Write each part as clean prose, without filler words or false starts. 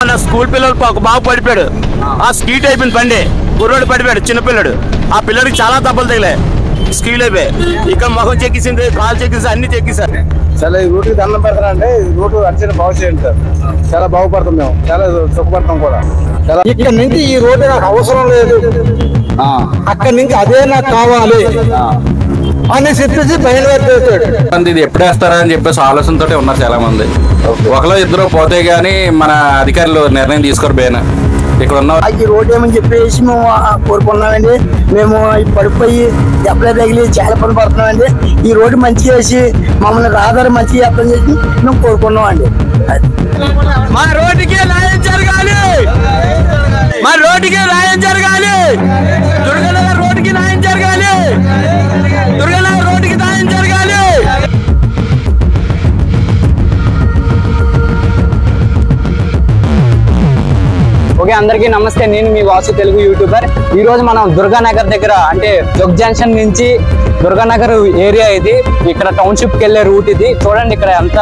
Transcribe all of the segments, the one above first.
School పిల్లలు ఒక బాబు పడిపోయాడు. ఆ స్కీట్ అయిపోయింది బండి, కుర్రోడు పడిపోయాడు, చిన్నపిల్లడు. ఆ పిల్లడికి చాలా దెబ్బలు తగిలాయి, స్కీల్ అయిపోయి. ఇక్కడ మొహం చెక్కిసింది, కాలు చెక్కింది, అన్ని చెక్కిసారు. చాలా ఈ రూట్కి దండం పెడతారా అంటే ఈ రూట్ అర్చన బాగు చేయండి సార్. చాలా బాగుపడతాం, మేము చాలా సుఖపడతాం కూడా. ఇక్కడ నుంచి ఈ రోడ్డు నాకు అవసరం లేదు, అక్కడి నుంచి అదే నాకు కావాలి అని చెప్పేసి బయలుదేరుతాడు. ఇది ఎప్పుడేస్తారా అని చెప్పేసి ఆలోచనతో ఉన్నారు చాలా మంది. ఒకలో ఇద్దరు పోతే గానీ మన అధికారులు నిర్ణయం తీసుకోరు. బేన ఇక్కడ ఉన్న ఈ రోడ్ ఏమని చెప్పేసి మేము కోరుకున్నామండి. మేము పడిపోయి దెబ్బలు తగిలి చాలా పని పడుతున్నామండి. ఈ రోడ్డు మంచి చేసి మమ్మల్ని రహదారి మంచి చేద్దాం చేసి మేము కోరుకున్నామండి. మా రోడ్డుకి న్యాయం జరగాలి, మా రోడ్డుకి న్యాయం జరగాలి, దుర్గనగర్ రోడ్డుకి న్యాయం జరగాలి, దుర్గనగర్ రోడ్డుకి న్యాయం జరగాలి. ఓకే, అందరికీ నమస్తే. నేను మీ వాసు తెలుగు యూట్యూబర్. ఈ రోజు మనం దుర్గానగర్ దగ్గర, అంటే జోగ్ జంక్షన్ నుంచి దుర్గానగర్ ఏరియా ఇది. ఇక్కడ టౌన్షిప్ కి వెళ్లే రూట్ ఇది. చూడండి ఇక్కడ ఎంత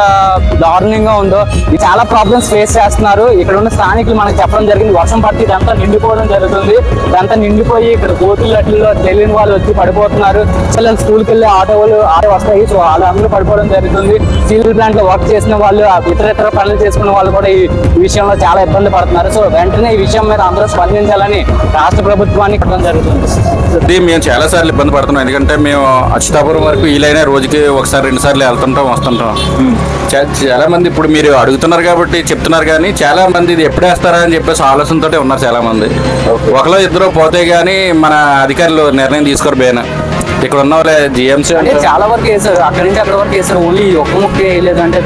దారుణంగా ఉందో. చాలా ప్రాబ్లమ్స్ ఫేస్ చేస్తున్నారు. ఇక్కడ ఉన్న స్థానికులు మనకు చెప్పడం జరిగింది, వర్షం పడితే ఇదంతా నిండిపోవడం జరుగుతుంది. ఇదంతా నిండిపోయి ఇక్కడ గోతులట్లో తెలియని వాళ్ళు వచ్చి పడిపోతున్నారు. పిల్లలు స్కూల్కి వెళ్ళే ఆటోలు వస్తాయి, సో వాళ్ళందరూ పడిపోవడం జరుగుతుంది. స్టీల్ ప్లాంట్ లో వర్క్ చేసిన వాళ్ళు, ఇతర పనులు చేసుకున్న వాళ్ళు కూడా ఈ విషయంలో చాలా ఇబ్బంది పడుతున్నారు. సో వెంటనే ఈ విషయం మీద అందరూ స్పందించాలని రాష్ట్ర ప్రభుత్వానికి చెప్పడం జరుగుతుంది. మేము చాలా సార్లు ఇబ్బంది పడుతున్నాం. ఎందుకంటే మేము అచ్యుతాపురం వరకు వీలైనా రోజుకి ఒకసారి 2 సార్లు వెళ్తుంటాం, వస్తుంటాం. చాలా మంది ఇప్పుడు మీరు అడుగుతున్నారు కాబట్టి చెప్తున్నారు, కానీ చాలా మంది ఇది ఎప్పుడేస్తారా అని చెప్పేసి ఆలోచనతో ఉన్నారు చాలా మంది. ఒకలో ఇద్దరు పోతే గానీ మన అధికారులు నిర్ణయం తీసుకోరు. బేన ఇక్కడ ఉన్న వాళ్ళే జిఎంసీ అంటే చాలా వరకు వేసారు, అక్కడి నుంచి అక్కడ వరకు వేసారు. ఓన్లీ ఒక్క ముక్క వేయలేదంటే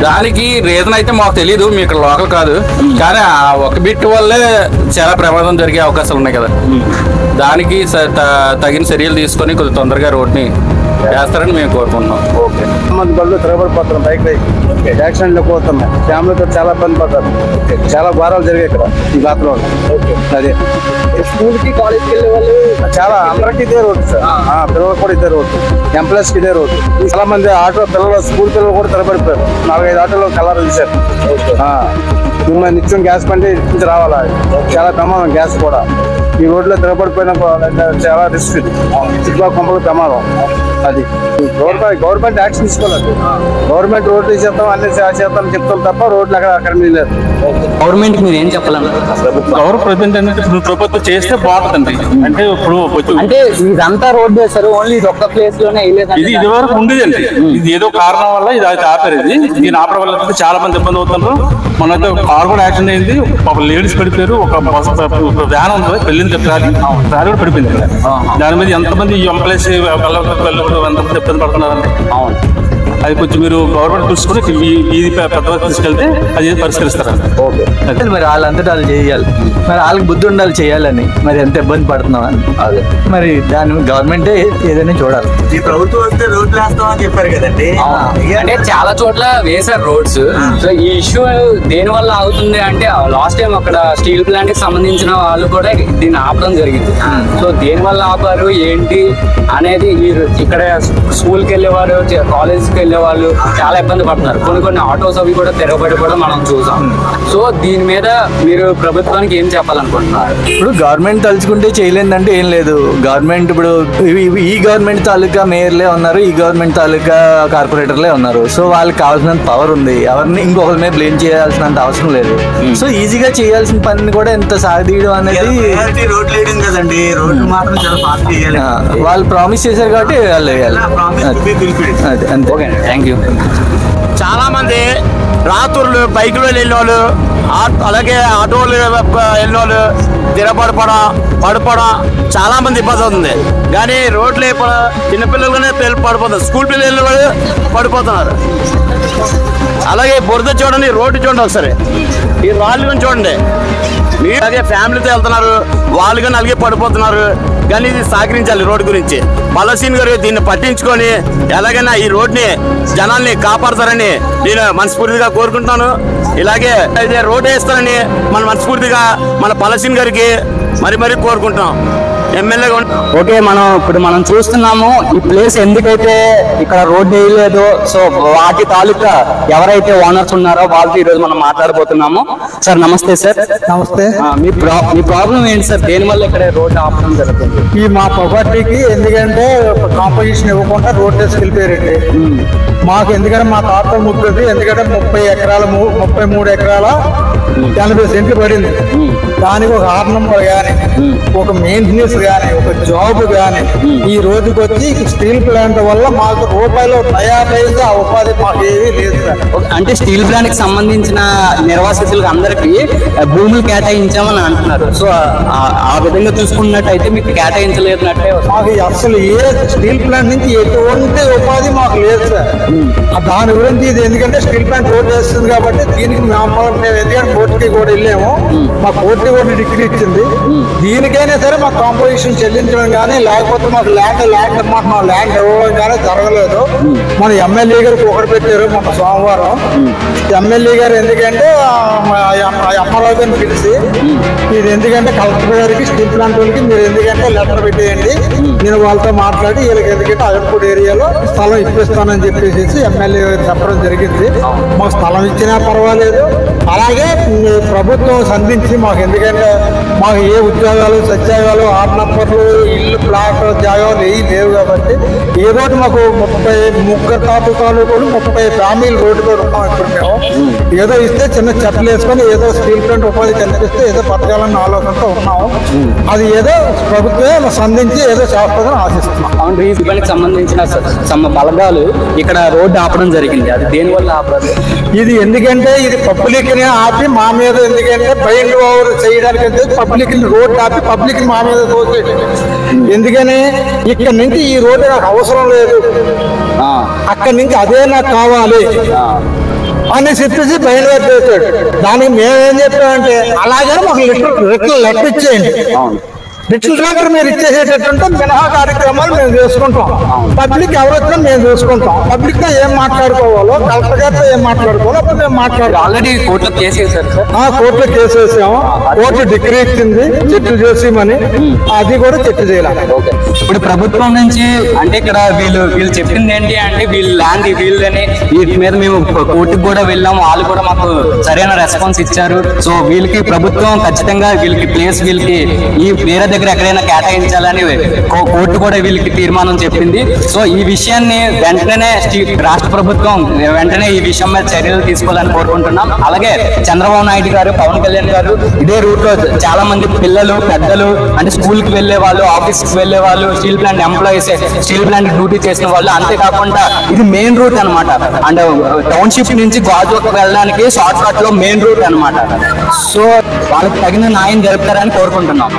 దానికి రీజన్ అయితే మాకు తెలీదు, మీ ఇక్కడ లోకల్ కాదు. కానీ ఆ ఒక బిట్ వల్లే చాలా ప్రమాదం జరిగే అవకాశాలు ఉన్నాయి కదా. దానికి తగిన చర్యలు తీసుకొని కొద్దిగా తొందరగా రోడ్ని వేస్తారని మేము కోరుకుంటున్నాం. మంది బళ్ళు తిరగబడిపోతున్నాం, బైక్ యాక్సిడెంట్ లో పోతున్నాం, ఫ్యామిలీతో చాలా ఇబ్బంది పడతారు. చాలా ఘోరాలు జరిగాయి ఇక్కడ ఈ బాత్లో. అదే స్కూల్ కి కాలేజ్కి వెళ్ళే వాళ్ళు చాలా అందరికి ఇదే రోడ్డు సార్. పిల్లలు కూడా ఇదే రోడ్డు, ఎంప్లాయీస్ కి ఇదే రోడ్డు. చాలా మంది ఆటో పిల్లలు, స్కూల్ పిల్లలు కూడా తిరగబడిపోయారు. 4-5 ఆటోలు కలర్ తీశారు. మిమ్మల్ని నిత్యం గ్యాస్ బండి నుంచి రావాలా, చాలా ప్రమాదం. గ్యాస్ కూడా ఈ రోడ్లో తిరగబడిపోయిన చాలా రిస్క్. చుట్టుపక్కల కొంపలు ప్రమాదం. అది గవర్నమెంట్ యాక్షన్ తీసుకోలేదు. గవర్నమెంట్ రోడ్లు చేస్తాం, అన్ని చేస్తాం చెప్తాం తప్ప రోడ్లు అక్కడ లేదు. గవర్నమెంట్ మీరు ఏం చెప్పాలన్నారు? ప్రభుత్వం చేస్తే బాగుంటుంది. అంటే ఇప్పుడు అంటే ఇదంతా రోడ్ వేస్తారు, ఓన్లీ ఇది ఒక్క ప్లేస్ లోనే ఇది ఇదివరకు ఉండేదండి. ఇది ఏదో కారణం వల్ల ఇది ఆపారు. దీని ఆపడం వల్ల చాలా మంది ఇబ్బంది అవుతున్నారు. మొన్న కార్ కూడా యాక్సిడెంట్ అయింది, ఒక లేడీస్ పడిపోయారు. ఒక వ్యాన్ ఉంటుంది, పెళ్లిని చెప్పాలి, దాని కూడా పడిపోయింది. దాని మీద ఎంతమంది ఎంప్లాయీస్ ఎంతమంది ఇబ్బంది పడుతున్నారండి. అవును, అది కొంచెం మీరు గవర్నమెంట్ చూసుకుని ఇది పెద్ద తీసుకెళ్తే అది పరిష్కరిస్తారండి. ఓకే, మరి వాళ్ళంతటా వాళ్ళు చేయాలి, మరి వాళ్ళకి బుద్ధి ఉండాలి చేయాలని. మరి ఎంత ఇబ్బంది పడుతున్నాం అని అదే మరి దాని గవర్నమెంటే ఏదైనా చూడాలి. ఈ ప్రభుత్వం వస్తే రోడ్లు వేస్తామని చెప్పారు కదండి. అంటే చాలా చోట్ల వేసారు రోడ్స్. సో ఈ ఇష్యూ దేని వల్ల అవుతుంది అంటే, లాస్ట్ టైం అక్కడ స్టీల్ ప్లాంట్ కి సంబంధించిన వాళ్ళు కూడా దీన్ని ఆపడం జరిగింది. సో దేని వల్ల ఆపారు ఏంటి అనేది ఇక్కడ స్కూల్కి వెళ్ళేవారు, కాలేజ్కి వెళ్ళే వాళ్ళు చాలా ఇబ్బంది పడుతున్నారు. కొన్ని ఆటోస్ అవి కూడా తిరగబడి కూడా మనం చూసాం. సో దీని మీద మీరు ప్రభుత్వానికి ఏం చెప్పాలనుకుంటున్నారు? ఇప్పుడు గవర్నమెంట్ తలుచుకుంటే చేయలేదంటే ఏం లేదు. గవర్నమెంట్ ఇప్పుడు ఈ గవర్నమెంట్ తాలూకా మేయర్లే ఉన్నారు, ఈ గవర్నమెంట్ తాలూకా కార్పొరేటర్లే ఉన్నారు. సో వాళ్ళకి కావాల్సినంత పవర్ ఉంది, ఎవరిని ఇంకొకరి మీద బ్లేమ్ చేయాల్సినంత అవసరం లేదు. సో ఈజీగా చేయాల్సిన పనిని కూడా ఎంత సాగదీయడం అనేది రోడ్లు వేయడం కదండి. రోడ్లు మాత్రం చాలా ఫాస్ట్ చేయాలి. వాళ్ళు ప్రామిస్ చేశారు కాబట్టి వాళ్ళు వేయాలి. అదే అంతే. Thank you. చాలా మంది రాత్రులు బైకులో వెళ్ళిన వాళ్ళు, అలాగే ఆటోలు వెళ్ళిన వాళ్ళు పడిపోవడం చాలా మంది ఇబ్బంది అవుతుంది. కానీ రోడ్లు చిన్నపిల్లలుగానే పడిపోతున్నారు, స్కూల్ పిల్లలు వెళ్ళిన వాళ్ళు పడిపోతున్నారు. అలాగే బురద చూడండి, రోడ్డు చూడండి ఒకసారి, ఈ రాళ్ళు కానీ చూడండి. మీరు అలాగే ఫ్యామిలీతో వెళ్తున్నారు, వాళ్ళు కానీ అలాగే పడిపోతున్నారు. కానీ ఇది సహకరించాలి రోడ్డు గురించి. పలసీన్ గారు దీన్ని పట్టించుకొని ఎలాగైనా ఈ రోడ్ని జనాల్ని కాపాడతారని నేను మనస్ఫూర్తిగా కోరుకుంటున్నాను. ఇలాగే అయితే రోడ్డు వేస్తారని మనస్ఫూర్తిగా మన పలసీన్ గారికి మరీ కోరుకుంటున్నాం. ఎమ్మెల్యేగా ఓకే, మనం చూస్తున్నాము ఈ ప్లేస్ ఎందుకైతే ఇక్కడ రోడ్ వేయలేదు, సో వాటి తాలూకా ఎవరైతే ఓనర్స్ ఉన్నారో వాళ్ళతో ఈ రోజు మనం మాట్లాడబోతున్నాము. సార్ నమస్తే సార్. నమస్తే. మీ ప్రాబ్లం ఏంటి సార్? దేని వల్ల ఇక్కడ రోడ్ ఆపడం జరుగుతుంది? ఈ మా ప్రాపర్టీకి ఎందుకంటే కాంపోజిషన్ ఇవ్వకుండా రోడ్ తీసుకెళ్ళిపోయారండి. మాకు ఎందుకంటే మా తాత ముగ్గురు ఎందుకంటే 33 ఎకరాల 80 సెంట్లు పడింది. దానికి ఒక 6 నంబర్ కానీ, ఒక మెయింటెనెన్స్ కానీ, ఒక జాబ్ కానీ ఈ రోజుకి వచ్చి స్టీల్ ప్లాంట్ వల్ల మాకు రూపాయలు 10 పైసా ఉపాధి మాకు ఏమీ లేదు సార్. అంటే స్టీల్ ప్లాంట్ కి సంబంధించిన నిర్వాసితులకు అందరికి భూములు కేటాయించామని అంటున్నారు. సో ఆ విధంగా చూసుకున్నట్టయితే మీకు కేటాయించలేదన్నట్టే. మాకు అసలు ఏ స్టీల్ ప్లాంట్ నుంచి ఎటువంటి ఉపాధి మాకు లేదు సార్. దాని గురించి ఇది ఎందుకంటే స్టీల్ ప్లాంట్ రోడ్ వేస్తుంది కాబట్టి దీనికి మేము ఎందుకంటే కోర్టుకి కూడా వెళ్ళాము. మా కోర్టు కూడా డిగ్రీ ఇచ్చింది. దీనికైనా సరే మాకు కాంపోజిషన్ చెల్లించడం కానీ లేకపోతే మాకు ల్యాండ్ ఇవ్వడం కానీ జరగలేదు. మన ఎమ్మెల్యే గారికి ఒకటి పెట్టారు మన సోమవారం. ఎమ్మెల్యే గారు ఎందుకంటే అమ్మారావు గారిని పిలిచి ఇది ఎందుకంటే కలెక్టర్ గారికి స్టీల్ ప్లాంట్ వాళ్ళకి మీరు ఎందుకంటే లెటర్ పెట్టేయండి, నేను వాళ్ళతో మాట్లాడి వీళ్ళకి ఎందుకంటే అగర్పూడి ఏరియాలో స్థలం ఇప్పిస్తానని చెప్పేసి ఎమ్మెల్యే గారు చెప్పడం జరిగింది. మాకు స్థలం ఇచ్చినా పర్వాలేదు, అలాగే ప్రభుత్వం సంధించి మాకు ఎందుకంటే మాకు ఏ ఉద్యోగాలు సత్యాగాలు 6 నంబర్లు ఇల్లు ప్లాట్ జాగాలు ఏవి లేవు కాబట్టి ఏదో మాకు 33 తాలూకాలు 30 ఫ్యామిలీ రోడ్డు కూడా ఉన్నాం. ఇప్పుడు మేము ఏదో ఇస్తే చిన్న చెట్లు వేసుకొని ఏదో స్టీల్ ప్లాంట్ ఉపాధి కల్పిస్తే ఏదో బతకాలన్న ఆలోచనతో ఉన్నాము. అది ఏదో ప్రభుత్వమే సంధించి ఏదో చేస్తుందని ఆశిస్తున్నాం. అవును, రీజన్కి సంబంధించిన బలగాలు ఇక్కడ రోడ్డు ఆపడం జరిగింది. అది దేనివల్ల ఆపడం? ఇది ఎందుకంటే ఇది పబ్లిక్ ని ఆపి మా మీద ఎందుకంటే బైండ్ ఓవర్ చేయడానికి పబ్లిక్ రోడ్ ఆపి పబ్లిక్ మా మీద తోసేది. ఎందుకని ఇక్కడ నుంచి ఈ రోడ్డు నాకు అవసరం లేదు, అక్కడి నుంచి అదే నాకు కావాలి అని చెప్పేసి బయలుదేరి చేశాడు. దానికి మేమేం చెప్పామంటే అలాగే మాకు లెటర్ ఇచ్చేయండి. లిటిల్ ట్రాక్టర్ మీరు ఇచ్చేసేటట్టుంటే మినహా కార్యక్రమాలు మేము చేసుకుంటాం. పబ్లిక్ ఎవరైతే మేము చూసుకుంటాం. పబ్లిక్ తో ఏం మాట్లాడుకోవాలో కలెక్టర్ గారితో ఏం మాట్లాడుకోవాలో అప్పుడు మేము మాట్లాడుకోవాలి. ఆల్రెడీ కోర్టులో కేసు వేసారు సార్. కోర్టులో కేసు వేసాము. కోర్టు డిగ్రీ ఇచ్చింది చెట్టు చేసేమని, అది కూడా చెట్టు చేయాలి. ఇప్పుడు ప్రభుత్వం నుంచి అంటే ఇక్కడ వీళ్ళు చెప్పింది ఏంటి అంటే వీళ్ళు ల్యాండ్ వీళ్ళని వీటి మీద మేము కోర్టుకు కూడా వెళ్ళాము, వాళ్ళు కూడా మాకు సరైన రెస్పాన్స్ ఇచ్చారు. సో వీళ్ళకి ప్రభుత్వం ఖచ్చితంగా వీళ్ళకి ప్లేస్ వీళ్ళకి ఈ వేరే దగ్గర ఎక్కడైనా కేటాయించాలని కోర్టు కూడా వీళ్ళకి తీర్మానం చెప్పింది. సో ఈ విషయాన్ని వెంటనే రాష్ట్ర ప్రభుత్వం వెంటనే ఈ విషయం మీద చర్యలు తీసుకోవాలని కోరుకుంటున్నాం. అలాగే చంద్రబాబు నాయుడు గారు, పవన్ కళ్యాణ్ గారు ఇదే రూట్ లో చాలా మంది పిల్లలు పెద్దలు అంటే స్కూల్ కి వెళ్లే వాళ్ళు, ఆఫీస్ కి వెళ్లే వాళ్ళు, steel plant employees, steel plant duty చేసిన వాళ్ళు, అంతేకాకుండా ఇది మెయిన్ రూట్ అనమాట. అండ్ టౌన్షిప్ నుంచి గాజువాక వెళ్ళడానికి షార్ట్ కట్ లో మెయిన్ రూట్ అనమాట. సో వాళ్ళకి తగిన న్యాయం జరుపుతారని కోరుకుంటున్నాం.